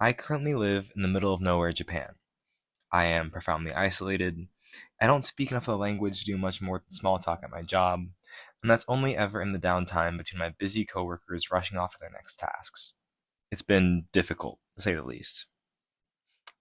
I currently live in the middle of nowhere, Japan. I am profoundly isolated. I don't speak enough of the language to do much more than small talk at my job, and that's only ever in the downtime between my busy coworkers rushing off to their next tasks. It's been difficult, to say the least.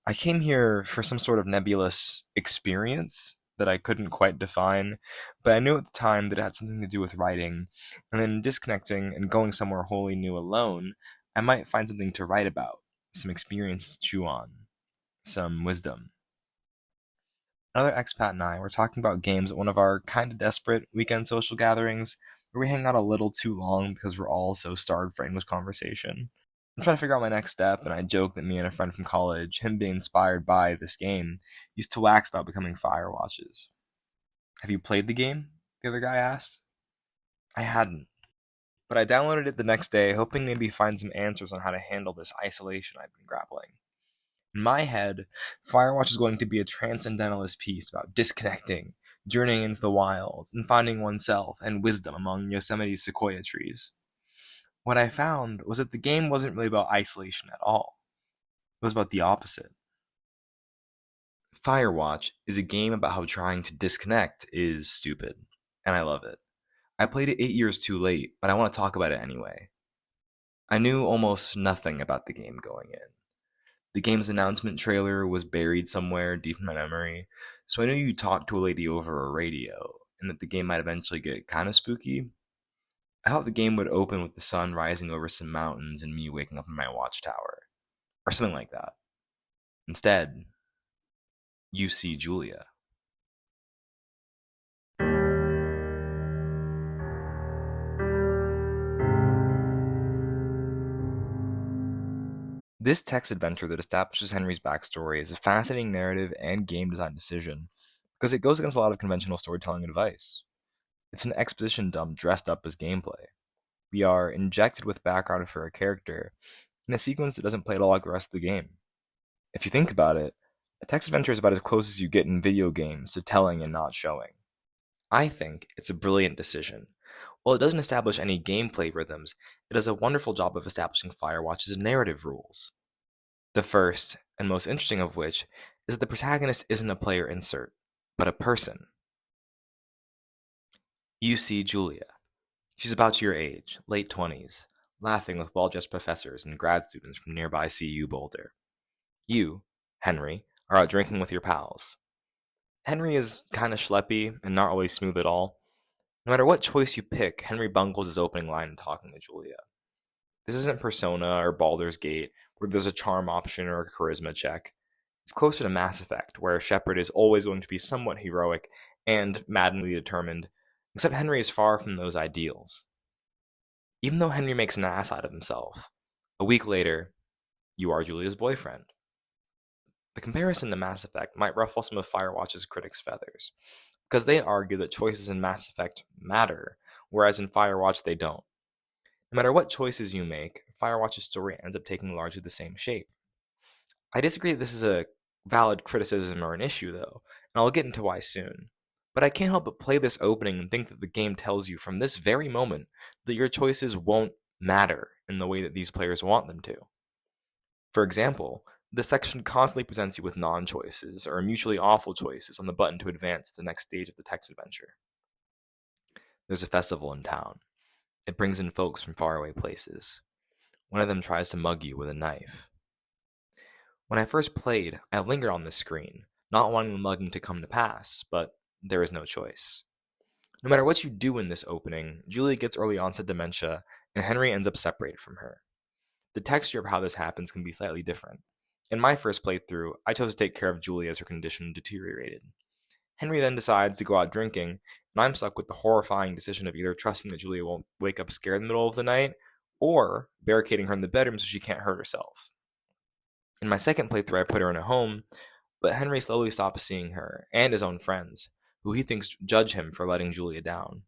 I came here for some sort of nebulous experience that I couldn't quite define, but I knew at the time that it had something to do with writing, and then disconnecting and going somewhere wholly new alone, I might find something to write about, some experience to chew on, some wisdom. Another expat and I were talking about games at one of our kind of desperate weekend social gatherings where we hang out a little too long because we're all so starved for English conversation. I'm trying to figure out my next step, and I joke that me and a friend from college, him being inspired by this game, used to wax about becoming Firewatches. Have you played the game? The other guy asked. I hadn't, but I downloaded it the next day, hoping maybe find some answers on how to handle this isolation I've been grappling. In my head, Firewatch is going to be a transcendentalist piece about disconnecting, journeying into the wild, and finding oneself and wisdom among Yosemite's sequoia trees. What I found was that the game wasn't really about isolation at all. It was about the opposite. Firewatch is a game about how trying to disconnect is stupid, and I love it. I played it 8 years too late, but I want to talk about it anyway. I knew almost nothing about the game going in. The game's announcement trailer was buried somewhere deep in my memory, so I knew you'd talk to a lady over a radio, and that the game might eventually get kinda spooky. I thought the game would open with the sun rising over some mountains and me waking up in my watchtower, or something like that. Instead, you see Julia. This text adventure that establishes Henry's backstory is a fascinating narrative and game design decision because it goes against a lot of conventional storytelling advice. It's an exposition dump dressed up as gameplay. We are injected with background for a character in a sequence that doesn't play at all like the rest of the game. If you think about it, a text adventure is about as close as you get in video games to telling and not showing. I think it's a brilliant decision. While it doesn't establish any gameplay rhythms, it does a wonderful job of establishing Firewatch's narrative rules. The first, and most interesting of which, is that the protagonist isn't a player insert, but a person. You see Julia. She's about your age, late 20s, laughing with well-dressed professors and grad students from nearby CU Boulder. You, Henry, are out drinking with your pals. Henry is kinda schleppy and not really smooth at all. No matter what choice you pick, Henry bungles his opening line in talking to Julia. This isn't Persona or Baldur's Gate, where there's a charm option or a charisma check. It's closer to Mass Effect, where Shepard is always going to be somewhat heroic and maddeningly determined, except Henry is far from those ideals. Even though Henry makes an ass out of himself, a week later, you are Julia's boyfriend. The comparison to Mass Effect might ruffle some of Firewatch's critics' feathers, because they argue that choices in Mass Effect matter, whereas in Firewatch they don't. No matter what choices you make, Firewatch's story ends up taking largely the same shape. I disagree that this is a valid criticism or an issue, though, and I'll get into why soon. But I can't help but play this opening and think that the game tells you from this very moment that your choices won't matter in the way that these players want them to. For example, the section constantly presents you with non-choices or mutually awful choices on the button to advance to the next stage of the text adventure. There's a festival in town. It brings in folks from faraway places. One of them tries to mug you with a knife. When I first played, I lingered on this screen, not wanting the mugging to come to pass, but there is no choice. No matter what you do in this opening, Julia gets early onset dementia, and Henry ends up separated from her. The texture of how this happens can be slightly different. In my first playthrough, I chose to take care of Julia as her condition deteriorated. Henry then decides to go out drinking, and I'm stuck with the horrifying decision of either trusting that Julia won't wake up scared in the middle of the night, or barricading her in the bedroom so she can't hurt herself. In my second playthrough, I put her in a home, but Henry slowly stops seeing her, and his own friends, who he thinks judge him for letting Julia down.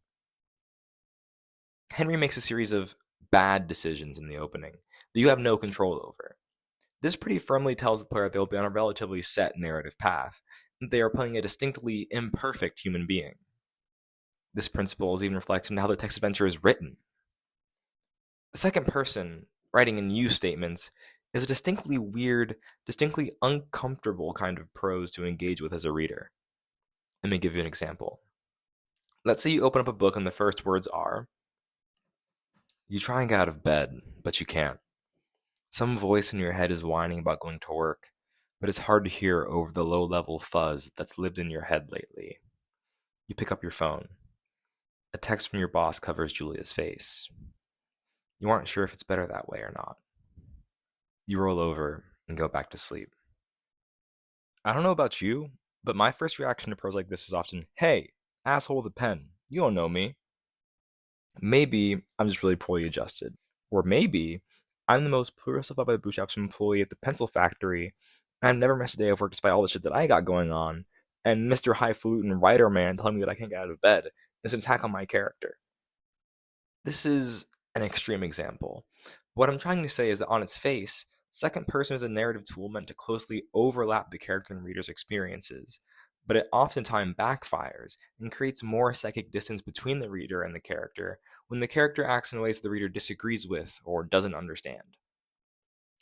Henry makes a series of bad decisions in the opening that you have no control over. This pretty firmly tells the player they'll be on a relatively set narrative path, and they are playing a distinctly imperfect human being. This principle is even reflected in how the text adventure is written. The second person, writing in you statements, is a distinctly weird, distinctly uncomfortable kind of prose to engage with as a reader. Let me give you an example. Let's say you open up a book and the first words are, "You try and get out of bed, but you can't. Some voice in your head is whining about going to work, but it's hard to hear over the low-level fuzz that's lived in your head lately." You pick up your phone. A text from your boss covers Julia's face. You aren't sure if it's better that way or not. You roll over and go back to sleep. I don't know about you, but my first reaction to prose like this is often, "Hey, asshole with a pen, you don't know me." Maybe I'm just really poorly adjusted. Or maybe I'm the most put yourself up by the bootstraps employee at the pencil factory, and I've never missed a day of work despite all the shit that I got going on, and Mr. Highfalutin writer man telling me that I can't get out of bed is an attack on my character. This is an extreme example. What I'm trying to say is that on its face, second person is a narrative tool meant to closely overlap the character and reader's experiences, but it oftentimes backfires and creates more psychic distance between the reader and the character when the character acts in ways the reader disagrees with or doesn't understand.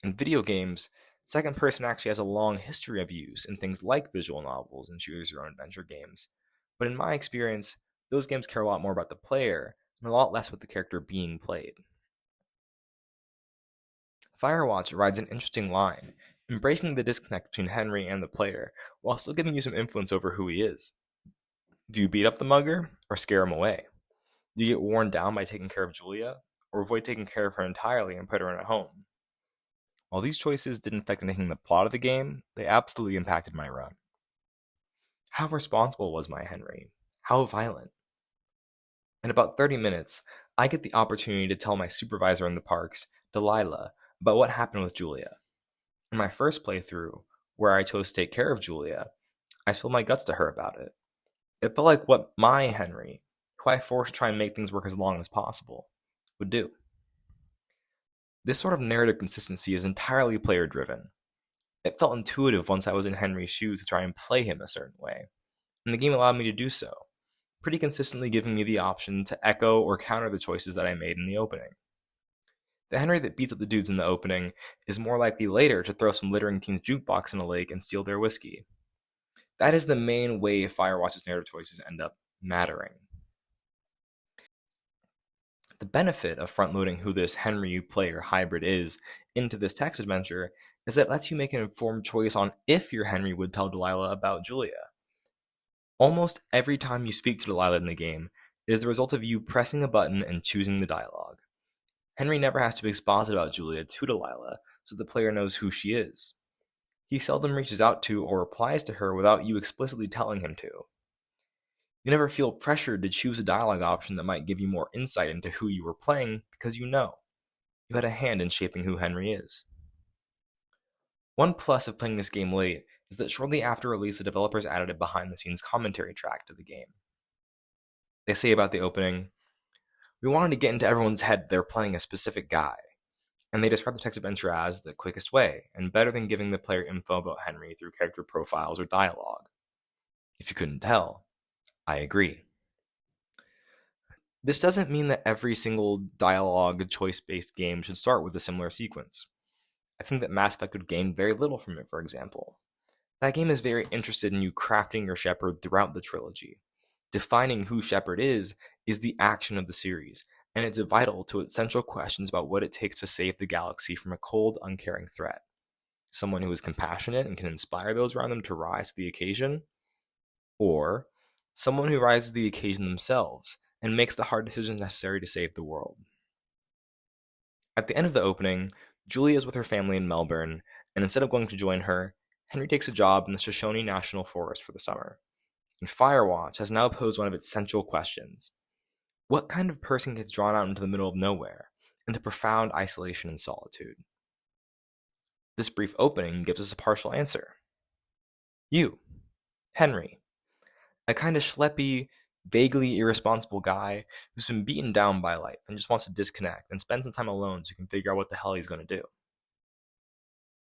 In video games, second person actually has a long history of use in things like visual novels and choose your own adventure games, but in my experience, those games care a lot more about the player and a lot less about the character being played. Firewatch rides an interesting line, embracing the disconnect between Henry and the player, while still giving you some influence over who he is. Do you beat up the mugger, or scare him away? Do you get worn down by taking care of Julia, or avoid taking care of her entirely and put her in a home? While these choices didn't affect anything in the plot of the game, they absolutely impacted my run. How responsible was my Henry? How violent? In about 30 minutes, I get the opportunity to tell my supervisor in the parks, Delilah, about what happened with Julia. In my first playthrough, where I chose to take care of Julia, I spilled my guts to her about it. It felt like what my Henry, who I forced to try and make things work as long as possible, would do. This sort of narrative consistency is entirely player driven. It felt intuitive once I was in Henry's shoes to try and play him a certain way, and the game allowed me to do so, pretty consistently giving me the option to echo or counter the choices that I made in the opening. The Henry that beats up the dudes in the opening is more likely later to throw some littering teen's jukebox in a lake and steal their whiskey. That is the main way Firewatch's narrative choices end up mattering. The benefit of front-loading who this Henry player hybrid is into this text adventure is that it lets you make an informed choice on if your Henry would tell Delilah about Julia. Almost every time you speak to Delilah in the game, it is the result of you pressing a button and choosing the dialogue. Henry never has to exposit about Julia to Delilah, so the player knows who she is. He seldom reaches out to or replies to her without you explicitly telling him to. You never feel pressured to choose a dialogue option that might give you more insight into who you were playing because you know. You had a hand in shaping who Henry is. One plus of playing this game late is that shortly after release, the developers added a behind-the-scenes commentary track to the game. They say about the opening, "We wanted to get into everyone's head they're playing a specific guy," and they describe the text adventure as the quickest way and better than giving the player info about Henry through character profiles or dialogue. If you couldn't tell, I agree. This doesn't mean that every single dialogue choice-based game should start with a similar sequence. I think that Mass Effect would gain very little from it, for example. That game is very interested in you crafting your Shepard throughout the trilogy. Defining who Shepard is the action of the series, and it's vital to its central questions about what it takes to save the galaxy from a cold, uncaring threat. Someone who is compassionate and can inspire those around them to rise to the occasion, or someone who rises to the occasion themselves and makes the hard decisions necessary to save the world. At the end of the opening, Julia is with her family in Melbourne, and instead of going to join her, Henry takes a job in the Shoshone National Forest for the summer. And Firewatch has now posed one of its central questions. What kind of person gets drawn out into the middle of nowhere, into profound isolation and solitude? This brief opening gives us a partial answer. You, Henry, a kind of schleppy, vaguely irresponsible guy who's been beaten down by life and just wants to disconnect and spend some time alone so he can figure out what the hell he's going to do.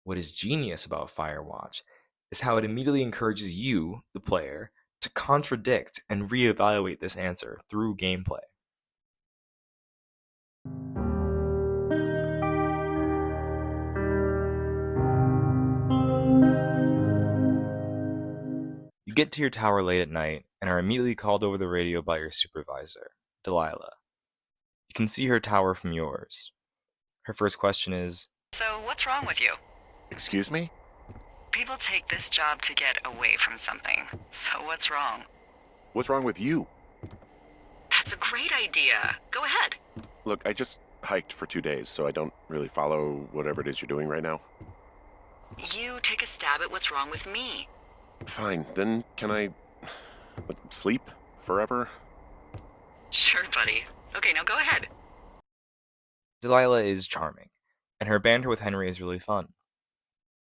What is genius about Firewatch is how it immediately encourages you, the player, to contradict and reevaluate this answer through gameplay. You get to your tower late at night and are immediately called over the radio by your supervisor, Delilah. You can see her tower from yours. Her first question is, So, what's wrong with you? Excuse me? People take this job to get away from something. So, what's wrong? What's wrong with you? That's a great idea. Go ahead. Look, I just hiked for 2 days, so I don't really follow whatever it is you're doing right now. You take a stab at what's wrong with me. Fine, then can I sleep forever? Sure, buddy. Okay, now go ahead. Delilah is charming, and her banter with Henry is really fun.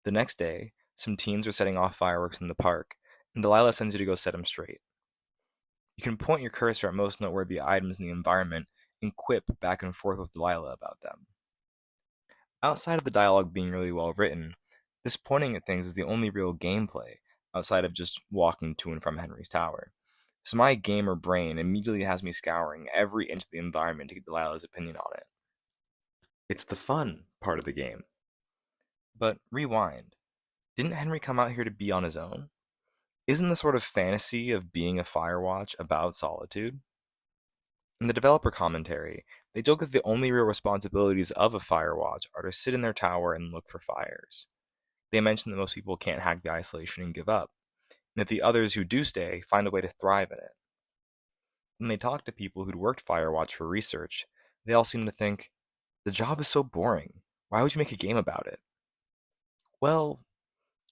The next day, some teens are setting off fireworks in the park, and Delilah sends you to go set them straight. You can point your cursor at most noteworthy items in the environment and quip back and forth with Delilah about them. Outside of the dialogue being really well written, this pointing at things is the only real gameplay outside of just walking to and from Henry's tower. So my gamer brain immediately has me scouring every inch of the environment to get Delilah's opinion on it. It's the fun part of the game. But rewind. Didn't Henry come out here to be on his own? Isn't the sort of fantasy of being a Firewatch about solitude? In the developer commentary, they joke that the only real responsibilities of a Firewatch are to sit in their tower and look for fires. They mention that most people can't hack the isolation and give up, and that the others who do stay find a way to thrive in it. When they talk to people who'd worked Firewatch for research, they all seem to think, the job is so boring. Why would you make a game about it? Well,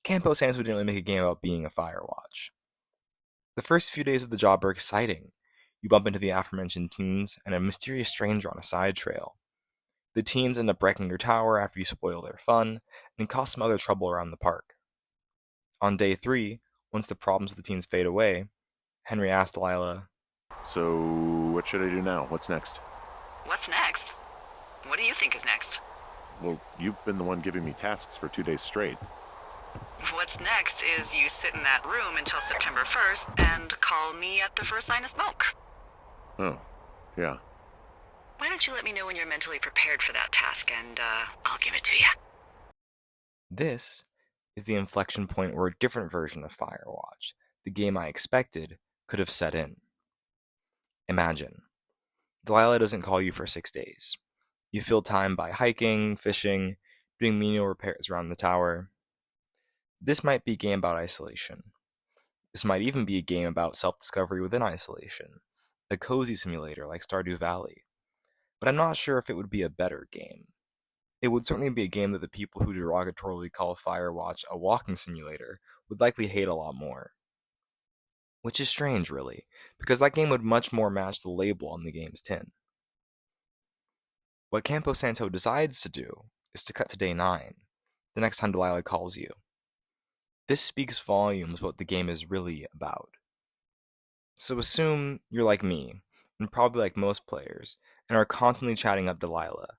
Campo Sands didn't really make a game about being a Firewatch. The first few days of the job are exciting. You bump into the aforementioned teens and a mysterious stranger on a side trail. The teens end up wrecking your tower after you spoil their fun, and cause some other trouble around the park. On day 3, once the problems of the teens fade away, Henry asks Delilah, So, what should I do now? What's next? What's next? What do you think is next? Well, you've been the one giving me tasks for 2 days straight. What's next is you sit in that room until September 1st and call me at the first sign of smoke. Oh, yeah. Why don't you let me know when you're mentally prepared for that task, and I'll give it to you. this is the inflection point where a different version of Firewatch, the game I expected, could have set in. Imagine, Delilah doesn't call you for 6 days. You fill time by hiking, fishing, doing menial repairs around the tower. This might be a game about isolation. This might even be a game about self-discovery within isolation, a cozy simulator like Stardew Valley. But I'm not sure if it would be a better game. It would certainly be a game that the people who derogatorily call Firewatch a walking simulator would likely hate a lot more. Which is strange, really, because that game would much more match the label on the game's tin. What Campo Santo decides to do is to cut to day 9, the next time Delilah calls you. This speaks volumes what the game is really about. So assume you're like me, and probably like most players, and are constantly chatting up Delilah.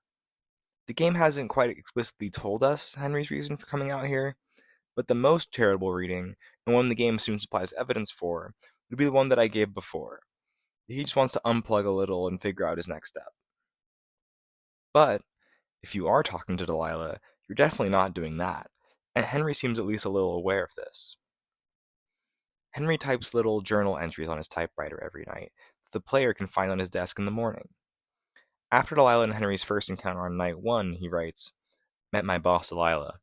The game hasn't quite explicitly told us Henry's reason for coming out here, but the most charitable reading, and one the game soon supplies evidence for, would be the one that I gave before. He just wants to unplug a little and figure out his next step. But, if you are talking to Delilah, you're definitely not doing that, and Henry seems at least a little aware of this. Henry types little journal entries on his typewriter every night that the player can find on his desk in the morning. After Delilah and Henry's first encounter on night 1, he writes, "Met my boss Delilah.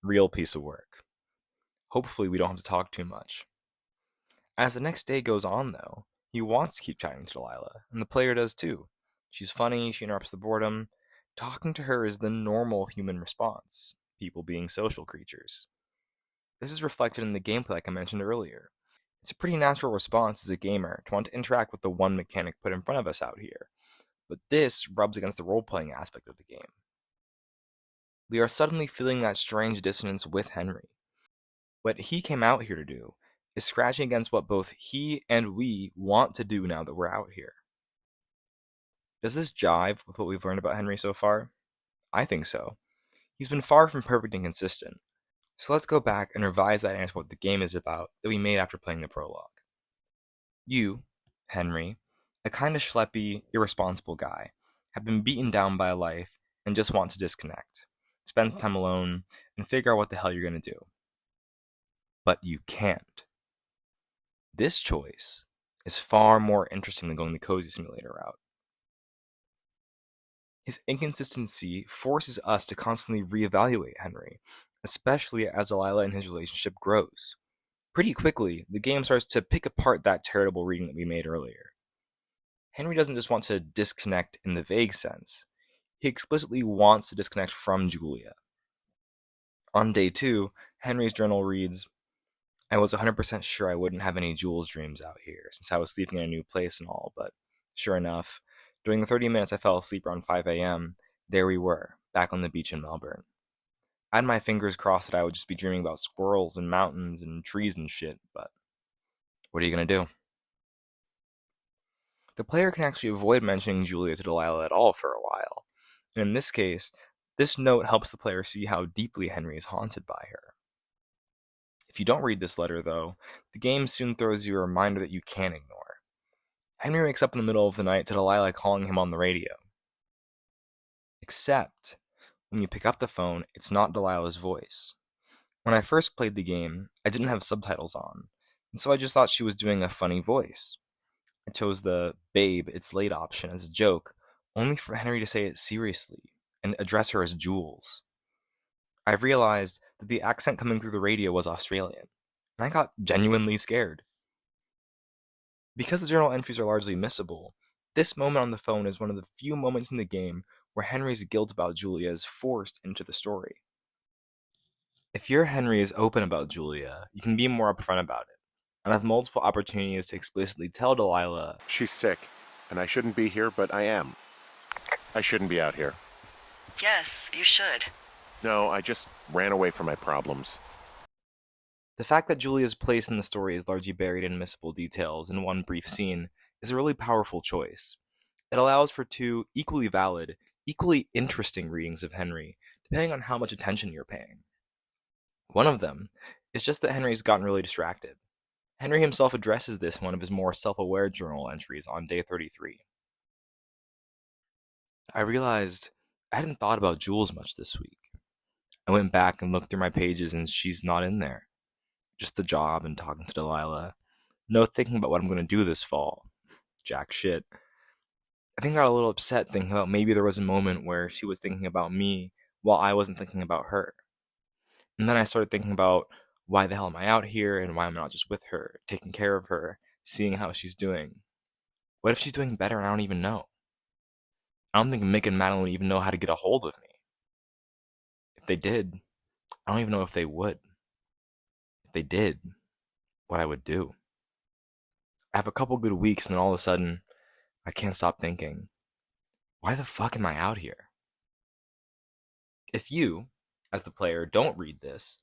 Real piece of work. Hopefully we don't have to talk too much." As the next day goes on, though, he wants to keep chatting to Delilah, and the player does too. She's funny, she interrupts the boredom. Talking to her is the normal human response, people being social creatures. This is reflected in the gameplay like I mentioned earlier. It's a pretty natural response as a gamer to want to interact with the one mechanic put in front of us out here, but this rubs against the role-playing aspect of the game. We are suddenly feeling that strange dissonance with Henry. What he came out here to do is scratching against what both he and we want to do now that we're out here. Does this jive with what we've learned about Henry so far? I think so. He's been far from perfect and consistent. So let's go back and revise that answer what the game is about that we made after playing the prologue. You, Henry, a kind of schleppy, irresponsible guy, have been beaten down by life and just want to disconnect, spend some time alone, and figure out what the hell you're going to do. But you can't. This choice is far more interesting than going the cozy simulator route. His inconsistency forces us to constantly reevaluate Henry, especially as Delilah and his relationship grows. Pretty quickly, the game starts to pick apart that charitable reading that we made earlier. Henry doesn't just want to disconnect in the vague sense, he explicitly wants to disconnect from Julia. On day 2, Henry's journal reads, I was 100% sure I wouldn't have any Jules dreams out here, since I was sleeping in a new place and all, but sure enough, during the 30 minutes I fell asleep around 5 a.m., there we were, back on the beach in Melbourne. I had my fingers crossed that I would just be dreaming about squirrels and mountains and trees and shit, but what are you gonna do? The player can actually avoid mentioning Julia to Delilah at all for a while, and in this case, this note helps the player see how deeply Henry is haunted by her. If you don't read this letter, though, the game soon throws you a reminder that you can't ignore. Henry wakes up in the middle of the night to Delilah calling him on the radio. Except, when you pick up the phone, it's not Delilah's voice. When I first played the game, I didn't have subtitles on, and so I just thought she was doing a funny voice. I chose the babe, it's late option as a joke, only for Henry to say it seriously and address her as Jules. I realized that the accent coming through the radio was Australian, and I got genuinely scared. Because the journal entries are largely missable, this moment on the phone is one of the few moments in the game where Henry's guilt about Julia is forced into the story. If your Henry is open about Julia, you can be more upfront about it, and have multiple opportunities to explicitly tell Delilah, She's sick, and I shouldn't be here, but I am. I shouldn't be out here. Yes, you should. No, I just ran away from my problems. the fact that Julia's place in the story is largely buried in missable details in one brief scene is a really powerful choice. It allows for two equally valid, equally interesting readings of Henry, depending on how much attention you're paying. One of them is just that Henry's gotten really distracted. Henry himself addresses this in one of his more self-aware journal entries on day 33. I realized I hadn't thought about Jules much this week. I went back and looked through my pages and she's not in there. Just the job and talking to Delilah. No thinking about what I'm going to do this fall. Jack shit. I think I got a little upset thinking about maybe there was a moment where she was thinking about me while I wasn't thinking about her. And then I started thinking about why the hell am I out here and why I'm not just with her, taking care of her, seeing how she's doing. What if she's doing better and I don't even know? I don't think Mick and Madeline would even know how to get a hold of me. If they did, I don't even know if they would. If they did, what I would do. I have a couple good weeks and then all of a sudden, I can't stop thinking, why the fuck am I out here? If you, as the player, don't read this,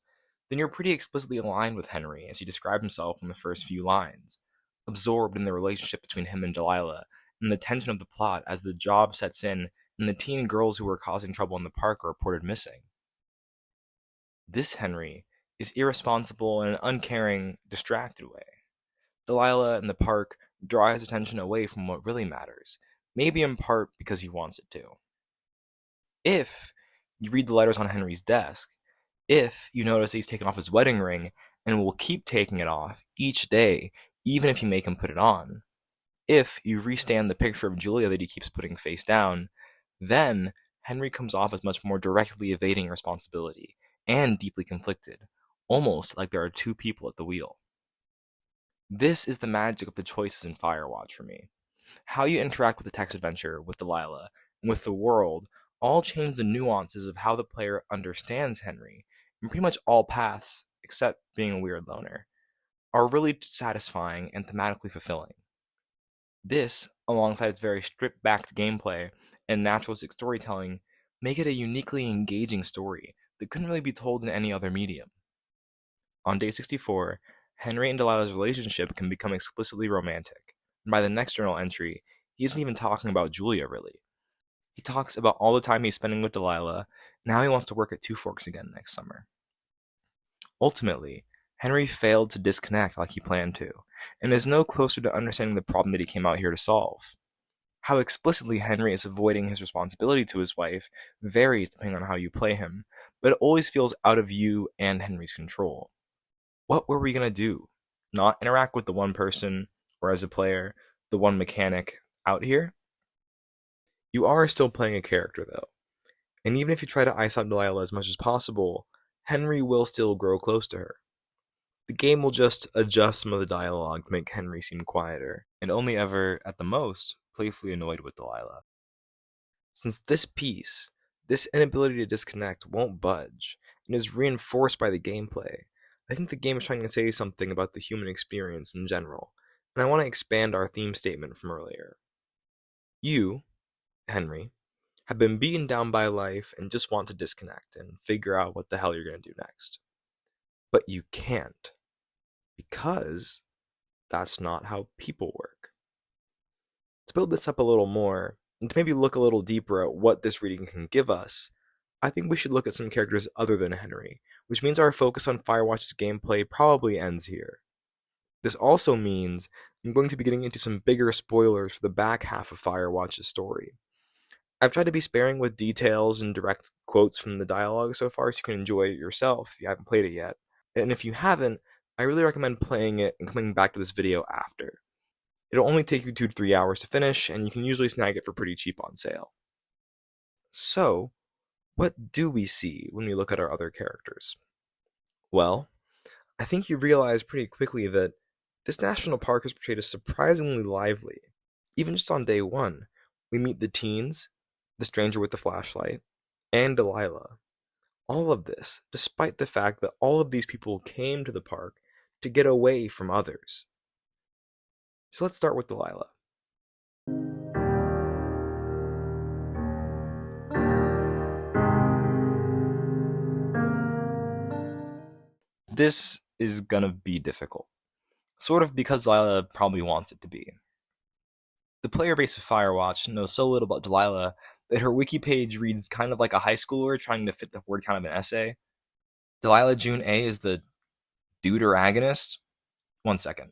then you're pretty explicitly aligned with Henry as he described himself in the first few lines, absorbed in the relationship between him and Delilah, and the tension of the plot as the job sets in and the teen girls who were causing trouble in the park are reported missing. This Henry is irresponsible in an uncaring, distracted way. Delilah in the park draw his attention away from what really matters, maybe in part because he wants it to. If you read the letters on Henry's desk, if you notice that he's taken off his wedding ring and will keep taking it off each day, even if you make him put it on, if you restand the picture of Julia that he keeps putting face down, then Henry comes off as much more directly evading responsibility and deeply conflicted, almost like there are two people at the wheel. This is the magic of the choices in Firewatch for me. How you interact with the text adventure, with Delilah, and with the world all change the nuances of how the player understands Henry, and pretty much all paths, except being a weird loner, are really satisfying and thematically fulfilling. This, alongside its very stripped-back gameplay and naturalistic storytelling, make it a uniquely engaging story that couldn't really be told in any other medium. On day 64, Henry and Delilah's relationship can become explicitly romantic, and by the next journal entry, he isn't even talking about Julia, really. He talks about all the time he's spending with Delilah, and how he wants to work at Two Forks again next summer. Ultimately, Henry failed to disconnect like he planned to, and is no closer to understanding the problem that he came out here to solve. How explicitly Henry is avoiding his responsibility to his wife varies depending on how you play him, but it always feels out of you and Henry's control. What were we going to do? not interact with the one person, or as a player, the one mechanic out here. You are still playing a character, though. And even if you try to ice out Delilah as much as possible, Henry will still grow close to her. The game will just adjust some of the dialogue to make Henry seem quieter, and only ever, at the most, playfully annoyed with Delilah. Since this piece, this inability to disconnect, won't budge, and is reinforced by the gameplay, I think the game is trying to say something about the human experience in general, and I want to expand our theme statement from earlier. You, Henry, have been beaten down by life and just want to disconnect and figure out what the hell you're going to do next. But you can't, because that's not how people work. To build this up a little more, and to maybe look a little deeper at what this reading can give us, I think we should look at some characters other than Henry, which means our focus on Firewatch's gameplay probably ends here. This also means I'm going to be getting into some bigger spoilers for the back half of Firewatch's story. I've tried to be sparing with details and direct quotes from the dialogue so far so you can enjoy it yourself if you haven't played it yet. And if you haven't, I really recommend playing it and coming back to this video after. It'll only take you 2 to 3 hours to finish, and you can usually snag it for pretty cheap on sale. So, what do we see when we look at our other characters? Well, I think you realize pretty quickly that this national park is portrayed as surprisingly lively. Even just on day 1, we meet the teens, the stranger with the flashlight, and Delilah. All of this, despite the fact that all of these people came to the park to get away from others. So let's start with Delilah. This is gonna be difficult. Sort of because Delilah probably wants it to be. The player base of Firewatch knows so little about Delilah that her wiki page reads kind of like a high schooler trying to fit the word count of an essay. Delilah June A is the deuteragonist? 1 second.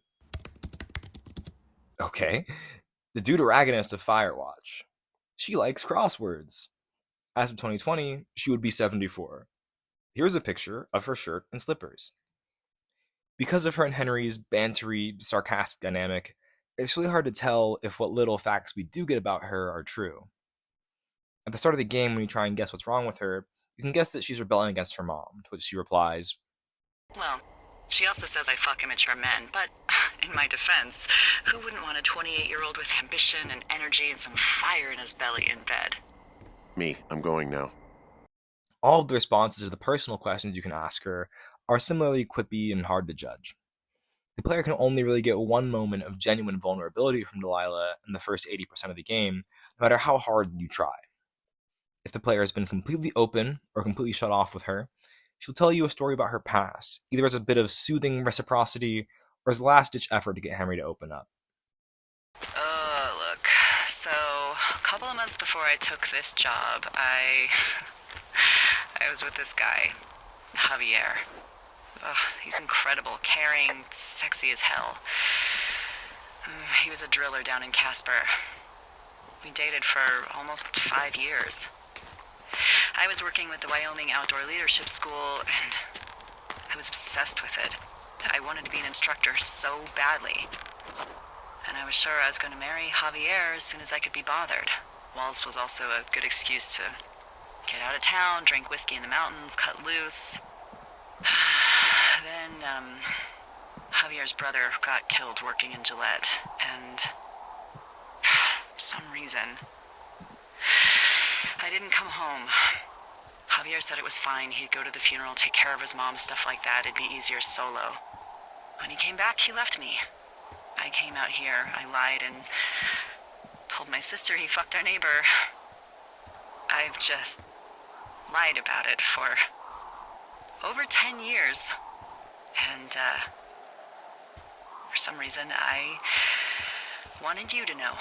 Okay. The deuteragonist of Firewatch. She likes crosswords. As of 2020, she would be 74. Here's a picture of her shirt and slippers. Because of her and Henry's bantery, sarcastic dynamic, it's really hard to tell if what little facts we do get about her are true. At the start of the game, when you try and guess what's wrong with her, you can guess that she's rebelling against her mom, to which she replies, Well, she also says I fuck immature men, but in my defense, who wouldn't want a 28-year-old with ambition and energy and some fire in his belly in bed? Me, I'm going now. All of the responses to the personal questions you can ask her are similarly quippy and hard to judge. The player can only really get one moment of genuine vulnerability from Delilah in the first 80% of the game, no matter how hard you try. If the player has been completely open or completely shut off with her, she'll tell you a story about her past, either as a bit of soothing reciprocity or as a last-ditch effort to get Henry to open up. Look, so a couple of months before I took this job, I was with this guy, Javier. He's incredible, caring, sexy as hell. He was a driller down in Casper. We dated for almost 5 years. I was working with the Wyoming Outdoor Leadership School, and I was obsessed with it. I wanted to be an instructor so badly. And I was sure I was going to marry Javier as soon as I could be bothered. Walls was also a good excuse to get out of town, drink whiskey in the mountains, cut loose. Then, Javier's brother got killed working in Gillette, and for some reason, I didn't come home. Javier said it was fine. He'd go to the funeral, take care of his mom, stuff like that. It'd be easier solo. When he came back, he left me. I came out here. I lied and told my sister he fucked our neighbor. I've just lied about it for over 10 years. And, for some reason, I wanted you to know.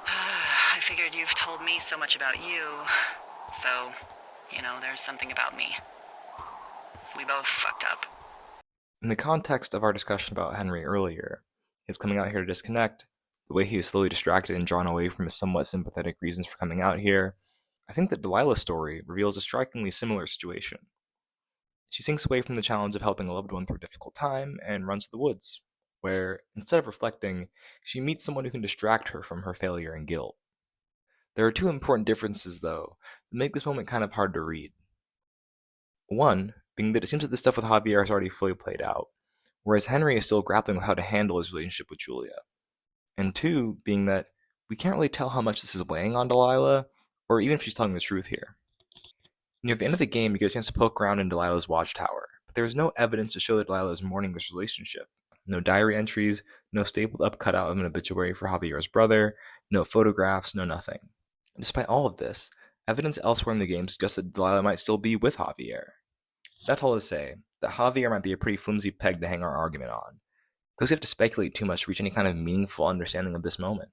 I figured you've told me so much about you, so, there's something about me. We both fucked up. In the context of our discussion about Henry earlier, his coming out here to disconnect, the way he is slowly distracted and drawn away from his somewhat sympathetic reasons for coming out here, I think that Delilah's story reveals a strikingly similar situation. She sinks away from the challenge of helping a loved one through a difficult time and runs to the woods, where, instead of reflecting, she meets someone who can distract her from her failure and guilt. There are two important differences, though, that make this moment kind of hard to read. One being that it seems that the stuff with Javier is already fully played out, whereas Henry is still grappling with how to handle his relationship with Julia. And two being that we can't really tell how much this is weighing on Delilah, or even if she's telling the truth here. Near the end of the game, you get a chance to poke around in Delilah's watchtower, but there is no evidence to show that Delilah is mourning this relationship. No diary entries, no stapled up cutout of an obituary for Javier's brother, no photographs, no nothing. Despite all of this, evidence elsewhere in the game suggests that Delilah might still be with Javier. That's all to say that Javier might be a pretty flimsy peg to hang our argument on, because we have to speculate too much to reach any kind of meaningful understanding of this moment.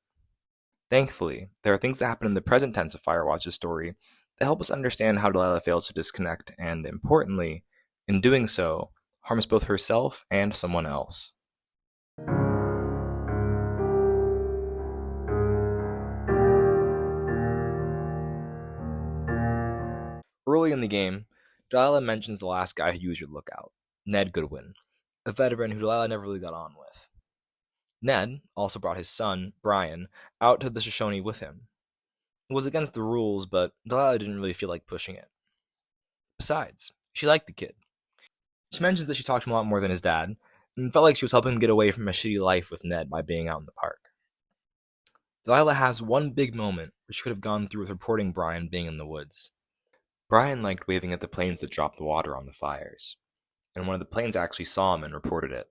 Thankfully, there are things that happen in the present tense of Firewatch's story that help us understand how Delilah fails to disconnect and, importantly, in doing so, harms both herself and someone else. Early in the game, Delilah mentions the last guy who used your lookout, Ned Goodwin, a veteran who Delilah never really got on with. Ned also brought his son, Brian, out to the Shoshone with him. It was against the rules, but Delilah didn't really feel like pushing it. Besides, she liked the kid. She mentions that she talked to him a lot more than his dad, and felt like she was helping him get away from a shitty life with Ned by being out in the park. Delilah has one big moment where she could have gone through with reporting Brian being in the woods. Brian liked waving at the planes that dropped water on the fires, and one of the planes actually saw him and reported it.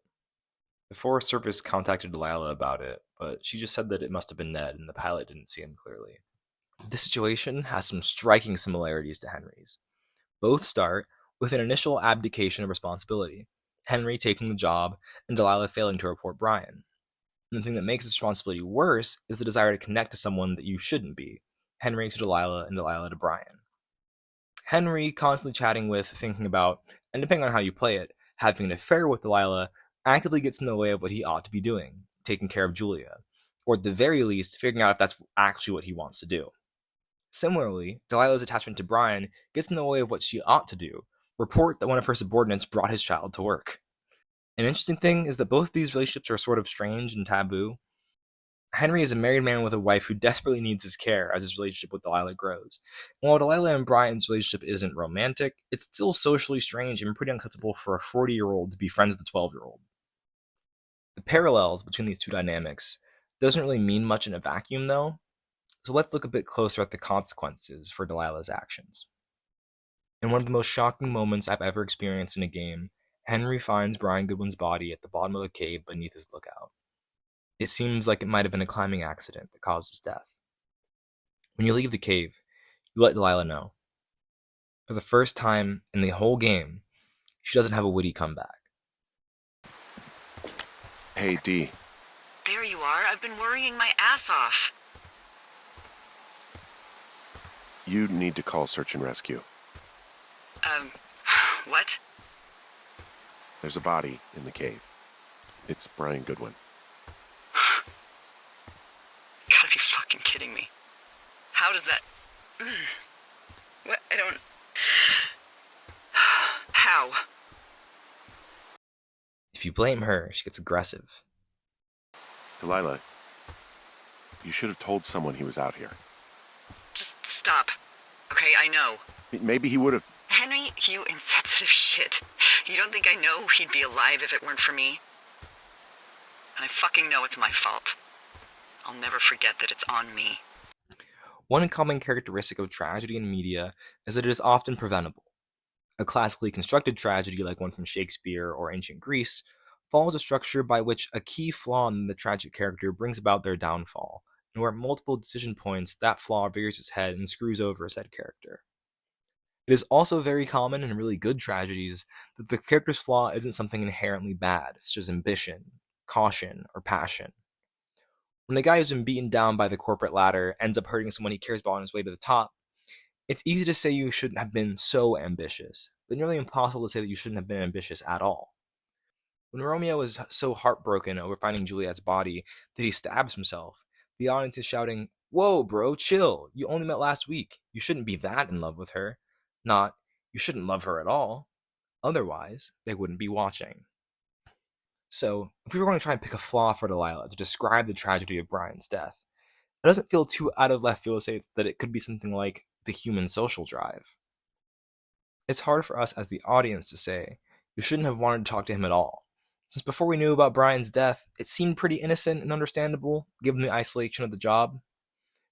The Forest Service contacted Delilah about it, but she just said that it must have been Ned and the pilot didn't see him clearly. This situation has some striking similarities to Henry's. Both start with an initial abdication of responsibility, Henry taking the job and Delilah failing to report Brian. And the thing that makes this responsibility worse is the desire to connect to someone that you shouldn't be, Henry to Delilah and Delilah to Brian. Henry constantly chatting with, thinking about, and depending on how you play it, having an affair with Delilah actively gets in the way of what he ought to be doing, taking care of Julia, or at the very least, figuring out if that's actually what he wants to do. Similarly, Delilah's attachment to Brian gets in the way of what she ought to do, report that one of her subordinates brought his child to work. An interesting thing is that both of these relationships are sort of strange and taboo. Henry is a married man with a wife who desperately needs his care as his relationship with Delilah grows. And while Delilah and Brian's relationship isn't romantic, it's still socially strange and pretty unacceptable for a 40-year-old to be friends with a 12-year-old. The parallels between these two dynamics doesn't really mean much in a vacuum, though, so let's look a bit closer at the consequences for Delilah's actions. In one of the most shocking moments I've ever experienced in a game, Henry finds Brian Goodwin's body at the bottom of a cave beneath his lookout. It seems like it might have been a climbing accident that caused his death. When you leave the cave, you let Delilah know. For the first time in the whole game, she doesn't have a witty comeback. Hey, Dee. There you are. I've been worrying my ass off. You need to call search and rescue. What? There's a body in the cave. It's Brian Goodwin. Gotta be fucking kidding me. How does that... What? I don't... How? If you blame her, she gets aggressive. Delilah, you should have told someone he was out here. Just stop. Okay, I know. Maybe he would have... Henry, you insensitive shit. You don't think I know he'd be alive if it weren't for me? And I fucking know it's my fault. I'll never forget that it's on me. One common characteristic of tragedy in media is that it is often preventable. A classically constructed tragedy, like one from Shakespeare or ancient Greece, follows a structure by which a key flaw in the tragic character brings about their downfall, and where at multiple decision points that flaw rears its head and screws over said character. It is also very common in really good tragedies that the character's flaw isn't something inherently bad, such as ambition, caution, or passion. When the guy who's been beaten down by the corporate ladder ends up hurting someone he cares about on his way to the top, it's easy to say you shouldn't have been so ambitious, but nearly impossible to say that you shouldn't have been ambitious at all. When Romeo is so heartbroken over finding Juliet's body that he stabs himself, the audience is shouting, "Whoa, bro, chill. You only met last week. You shouldn't be that in love with her." Not, "You shouldn't love her at all." Otherwise, they wouldn't be watching. So, if we were going to try and pick a flaw for Delilah to describe the tragedy of Brian's death, it doesn't feel too out of left field to say that it could be something like the human social drive. It's hard for us as the audience to say, you shouldn't have wanted to talk to him at all. Since before we knew about Brian's death, it seemed pretty innocent and understandable, given the isolation of the job.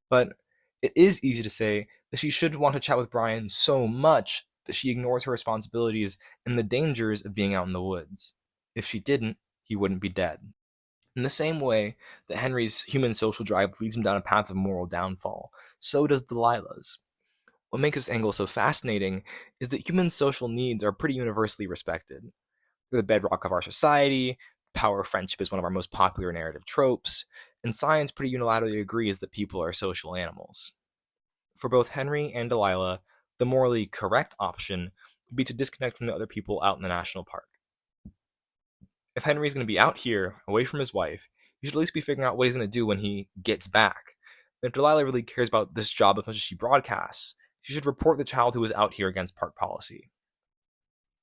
But it is easy to say that she should want to chat with Brian so much that she ignores her responsibilities and the dangers of being out in the woods. If she didn't, he wouldn't be dead. In the same way that Henry's human social drive leads him down a path of moral downfall, so does Delilah's. What makes this angle so fascinating is that human social needs are pretty universally respected. They're the bedrock of our society, the power of friendship is one of our most popular narrative tropes, and science pretty unilaterally agrees that people are social animals. For both Henry and Delilah, the morally correct option would be to disconnect from the other people out in the national park. If Henry's going to be out here, away from his wife, he should at least be figuring out what he's going to do when he gets back. And if Delilah really cares about this job as much as she broadcasts, she should report the child who is out here against park policy.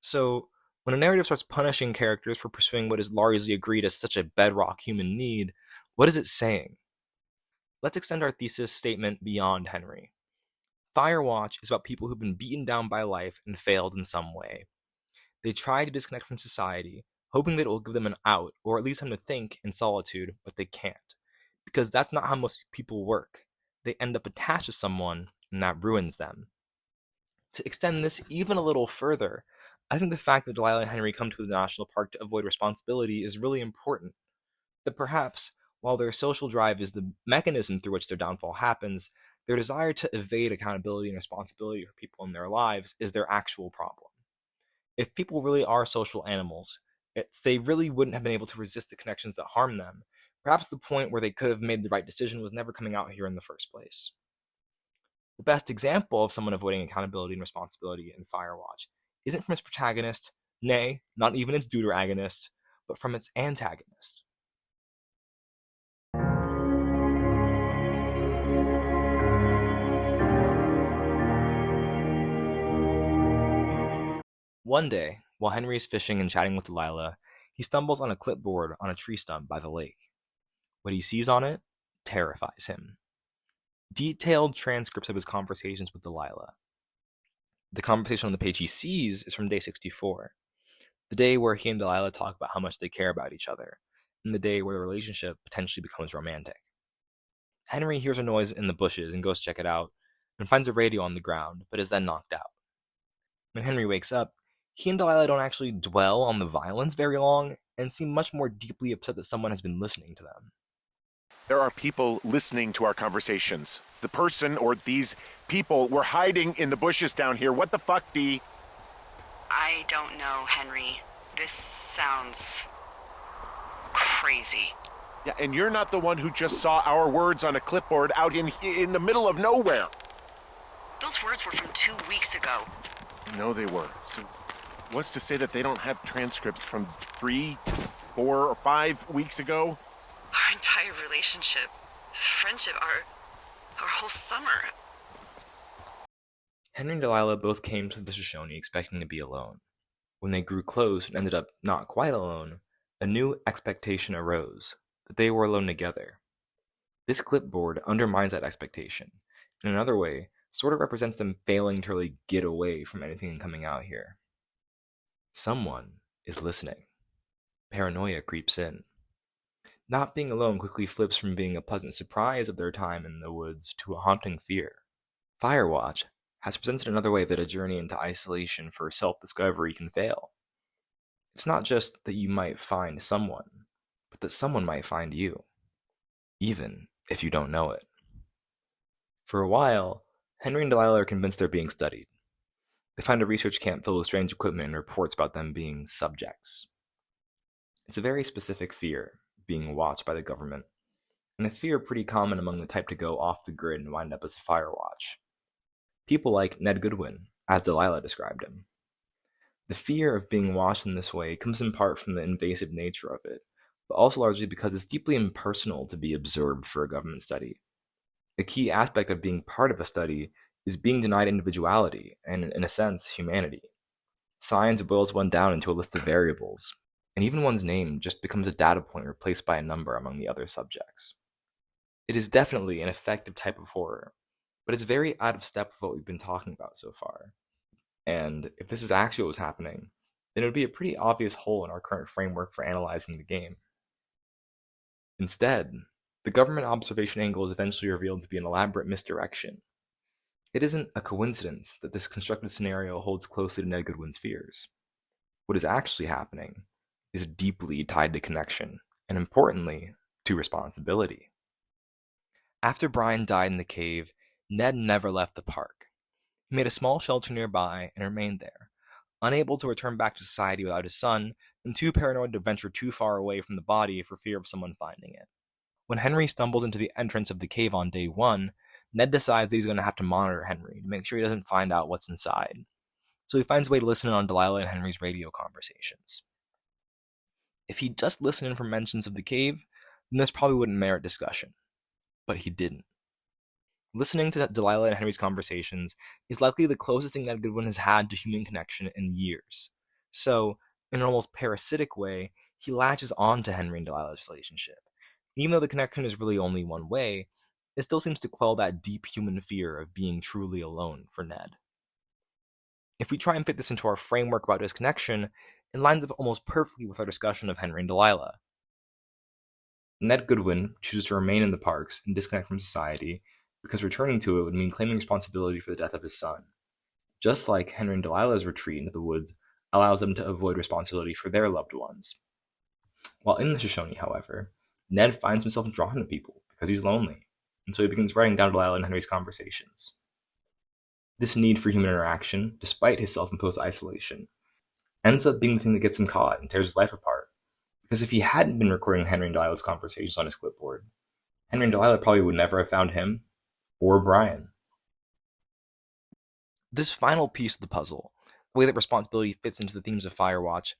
So, when a narrative starts punishing characters for pursuing what is largely agreed as such a bedrock human need, what is it saying? Let's extend our thesis statement beyond Henry. Firewatch is about people who've been beaten down by life and failed in some way. They try to disconnect from society, hoping that it will give them an out, or at least time to think in solitude, but they can't. Because that's not how most people work. They end up attached to someone, and that ruins them. To extend this even a little further, I think the fact that Delilah and Henry come to the national park to avoid responsibility is really important. That perhaps, while their social drive is the mechanism through which their downfall happens, their desire to evade accountability and responsibility for people in their lives is their actual problem. If people really are social animals, if they really wouldn't have been able to resist the connections that harm them, perhaps the point where they could have made the right decision was never coming out here in the first place. The best example of someone avoiding accountability and responsibility in Firewatch isn't from its protagonist, nay, not even its deuteragonist, but from its antagonist. One day, while Henry is fishing and chatting with Delilah, he stumbles on a clipboard on a tree stump by the lake. What he sees on it terrifies him. Detailed transcripts of his conversations with Delilah. The conversation on the page he sees is from day 64, the day where he and Delilah talk about how much they care about each other, and the day where the relationship potentially becomes romantic. Henry hears a noise in the bushes and goes to check it out, and finds a radio on the ground, but is then knocked out. When Henry wakes up, he and Delilah don't actually dwell on the violence very long, and seem much more deeply upset that someone has been listening to them. There are people listening to our conversations. The person or these people were hiding in the bushes down here. What the fuck, Dee? I don't know, Henry. This sounds crazy. Yeah, and you're not the one who just saw our words on a clipboard out in the middle of nowhere. Those words were from 2 weeks ago. No, they were. So what's to say that they don't have transcripts from 3, 4, or 5 weeks ago? Our entire relationship, friendship, our whole summer. Henry and Delilah both came to the Shoshone expecting to be alone. When they grew close and ended up not quite alone, a new expectation arose, that they were alone together. This clipboard undermines that expectation. In another way, sort of represents them failing to really get away from anything coming out here. Someone is listening. Paranoia creeps in. Not being alone quickly flips from being a pleasant surprise of their time in the woods to a haunting fear. Firewatch has presented another way that a journey into isolation for self-discovery can fail. It's not just that you might find someone, but that someone might find you, even if you don't know it. For a while, Henry and Delilah are convinced they're being studied. They find a research camp filled with strange equipment and reports about them being subjects. It's a very specific fear, being watched by the government, and a fear pretty common among the type to go off the grid and wind up as a Firewatch. People like Ned Goodwin, as Delilah described him. The fear of being watched in this way comes in part from the invasive nature of it, but also largely because it's deeply impersonal to be observed for a government study. A key aspect of being part of a study is being denied individuality and, in a sense, humanity. Science boils one down into a list of variables, and even one's name just becomes a data point replaced by a number among the other subjects. It is definitely an effective type of horror, but it's very out of step with what we've been talking about so far. And if this is actually what was happening, then it would be a pretty obvious hole in our current framework for analyzing the game. Instead, the government observation angle is eventually revealed to be an elaborate misdirection. It isn't a coincidence that this constructed scenario holds closely to Ned Goodwin's fears. What is actually happening is deeply tied to connection, and importantly, to responsibility. After Brian died in the cave, Ned never left the park. He made a small shelter nearby and remained there, unable to return back to society without his son, and too paranoid to venture too far away from the body for fear of someone finding it. When Henry stumbles into the entrance of the cave on day 1, Ned decides that he's going to have to monitor Henry to make sure he doesn't find out what's inside. So he finds a way to listen in on Delilah and Henry's radio conversations. If he'd just listened in for mentions of the cave, then this probably wouldn't merit discussion. But he didn't. Listening to Delilah and Henry's conversations is likely the closest thing that Goodwin has had to human connection in years. So, in an almost parasitic way, he latches on to Henry and Delilah's relationship. Even though the connection is really only one way, it still seems to quell that deep human fear of being truly alone for Ned. If we try and fit this into our framework about his connection, it lines up almost perfectly with our discussion of Henry and Delilah. Ned Goodwin chooses to remain in the parks and disconnect from society because returning to it would mean claiming responsibility for the death of his son. Just like Henry and Delilah's retreat into the woods allows them to avoid responsibility for their loved ones. While in the Shoshone, however, Ned finds himself drawn to people because he's lonely, and so he begins writing down Delilah and Henry's conversations. This need for human interaction, despite his self-imposed isolation, ends up being the thing that gets him caught and tears his life apart. Because if he hadn't been recording Henry and Delilah's conversations on his clipboard, Henry and Delilah probably would never have found him, or Brian. This final piece of the puzzle, the way that responsibility fits into the themes of Firewatch,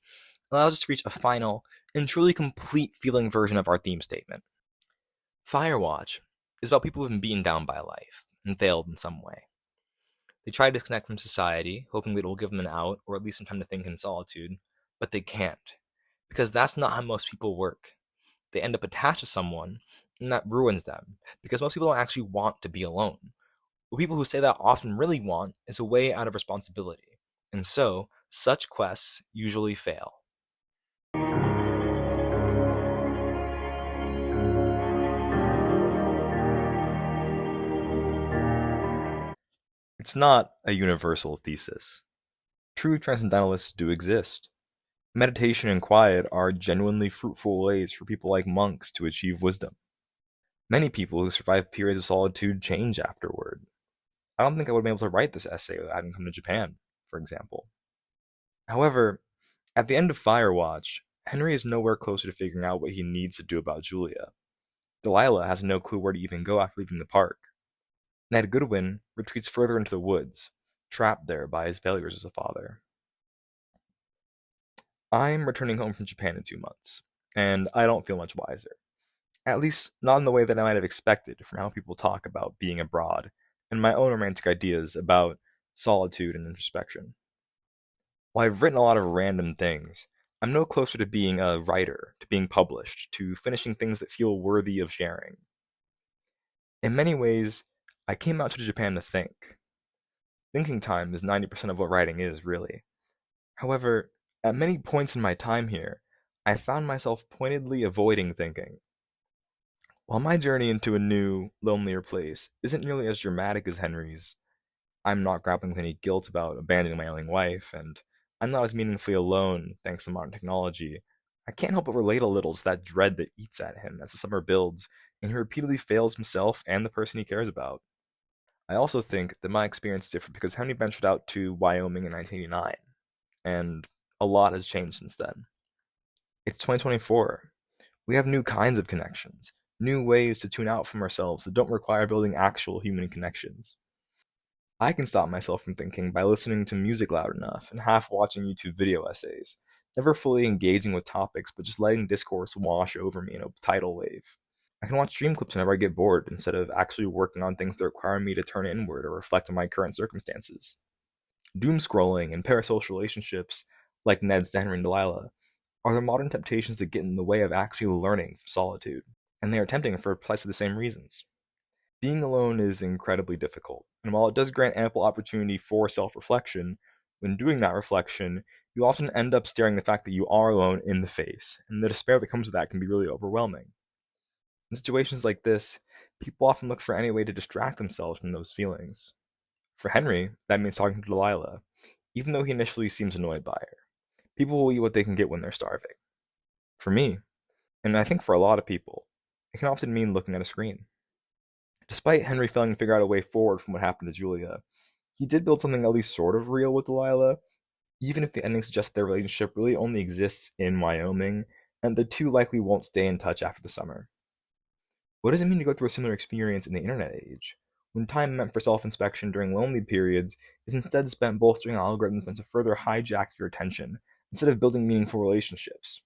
allows us to reach a final and truly complete feeling version of our theme statement. Firewatch is about people who've been beaten down by life and failed in some way. They try to disconnect from society, hoping that it will give them an out, or at least some time to think in solitude, but they can't, because that's not how most people work. They end up attached to someone, and that ruins them, because most people don't actually want to be alone. What people who say that often really want is a way out of responsibility, and so, such quests usually fail. It's not a universal thesis. True transcendentalists do exist. Meditation and quiet are genuinely fruitful ways for people like monks to achieve wisdom. Many people who survive periods of solitude change afterward. I don't think I would have been able to write this essay without having come to Japan, for example. However, at the end of Firewatch, Henry is nowhere closer to figuring out what he needs to do about Julia. Delilah has no clue where to even go after leaving the park. Ned Goodwin retreats further into the woods, trapped there by his failures as a father. I'm returning home from Japan in 2 months, and I don't feel much wiser. At least, not in the way that I might have expected from how people talk about being abroad, and my own romantic ideas about solitude and introspection. While I've written a lot of random things, I'm no closer to being a writer, to being published, to finishing things that feel worthy of sharing. In many ways, I came out to Japan to think. Thinking time is 90% of what writing is, really. However, at many points in my time here, I found myself pointedly avoiding thinking. While my journey into a new, lonelier place isn't nearly as dramatic as Henry's, I'm not grappling with any guilt about abandoning my ailing wife, and I'm not as meaningfully alone thanks to modern technology. I can't help but relate a little to that dread that eats at him as the summer builds, and he repeatedly fails himself and the person he cares about. I also think that my experience is different because Henry ventured out to Wyoming in 1989, and a lot has changed since then. It's 2024. We have new kinds of connections, new ways to tune out from ourselves that don't require building actual human connections. I can stop myself from thinking by listening to music loud enough and half watching YouTube video essays, never fully engaging with topics but just letting discourse wash over me in a tidal wave. I can watch stream clips whenever I get bored instead of actually working on things that require me to turn inward or reflect on my current circumstances. Doom scrolling and parasocial relationships, like Ned's to Henry and Delilah, are the modern temptations that get in the way of actually learning from solitude, and they are tempting for precisely the same reasons. Being alone is incredibly difficult, and while it does grant ample opportunity for self reflection, when doing that reflection, you often end up staring the fact that you are alone in the face, and the despair that comes with that can be really overwhelming. In situations like this, people often look for any way to distract themselves from those feelings. For Henry, that means talking to Delilah, even though he initially seems annoyed by her. People will eat what they can get when they're starving. For me, and I think for a lot of people, it can often mean looking at a screen. Despite Henry failing to figure out a way forward from what happened to Julia, he did build something at least sort of real with Delilah, even if the ending suggests their relationship really only exists in Wyoming, and the two likely won't stay in touch after the summer. What does it mean to go through a similar experience in the internet age, when time meant for self inspection during lonely periods is instead spent bolstering algorithms meant to further hijack your attention instead of building meaningful relationships?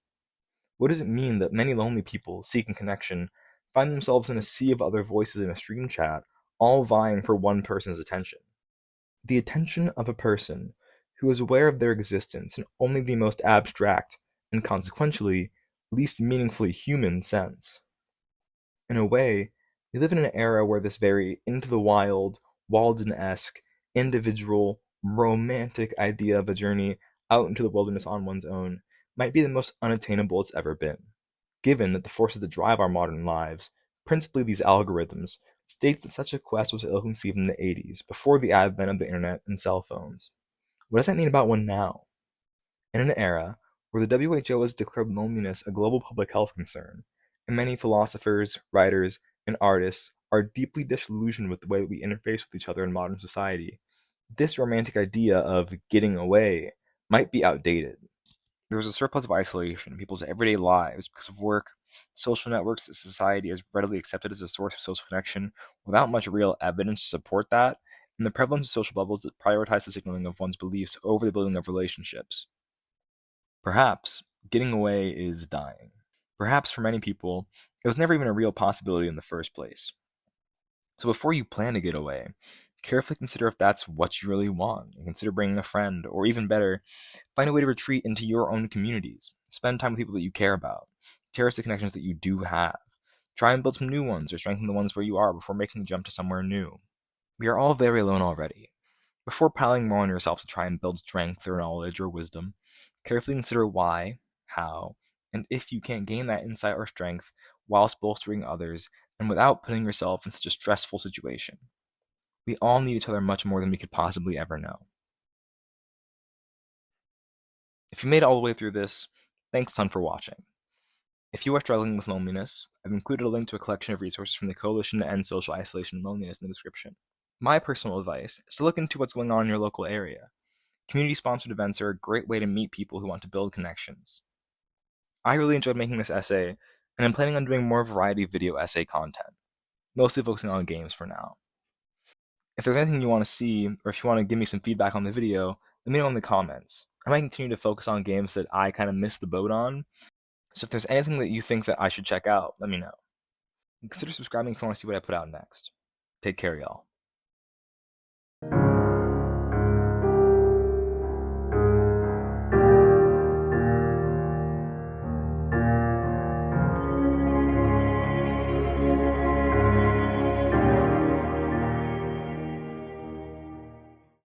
What does it mean that many lonely people seeking connection find themselves in a sea of other voices in a stream chat, all vying for one person's attention? The attention of a person who is aware of their existence in only the most abstract and consequentially least meaningfully human sense. In a way, we live in an era where this very into the wild, Walden-esque, individual, romantic idea of a journey out into the wilderness on one's own might be the most unattainable it's ever been, given that the forces that drive our modern lives, principally these algorithms, states that such a quest was ill-conceived in the 80s, before the advent of the internet and cell phones. What does that mean about one now? In an era where the WHO has declared loneliness a global public health concern, and many philosophers, writers, and artists are deeply disillusioned with the way that we interface with each other in modern society, this romantic idea of getting away might be outdated. There is a surplus of isolation in people's everyday lives because of work, social networks that society has readily accepted as a source of social connection without much real evidence to support that, and the prevalence of social bubbles that prioritize the signaling of one's beliefs over the building of relationships. Perhaps getting away is dying. Perhaps for many people, it was never even a real possibility in the first place. So before you plan to get away, carefully consider if that's what you really want, and consider bringing a friend, or even better, find a way to retreat into your own communities. Spend time with people that you care about. Cherish the connections that you do have. Try and build some new ones, or strengthen the ones where you are before making the jump to somewhere new. We are all very alone already. Before piling more on yourself to try and build strength or knowledge or wisdom, carefully consider why, how, and if you can't gain that insight or strength whilst bolstering others and without putting yourself in such a stressful situation. We all need each other much more than we could possibly ever know. If you made it all the way through this, thanks a ton for watching. If you are struggling with loneliness, I've included a link to a collection of resources from the Coalition to End Social Isolation and Loneliness in the description. My personal advice is to look into what's going on in your local area. Community-sponsored events are a great way to meet people who want to build connections. I really enjoyed making this essay, and I'm planning on doing more variety of video essay content, mostly focusing on games for now. If there's anything you want to see, or if you want to give me some feedback on the video, let me know in the comments. I might continue to focus on games that I kind of missed the boat on, so if there's anything that you think that I should check out, let me know. And consider subscribing if you want to see what I put out next. Take care, y'all.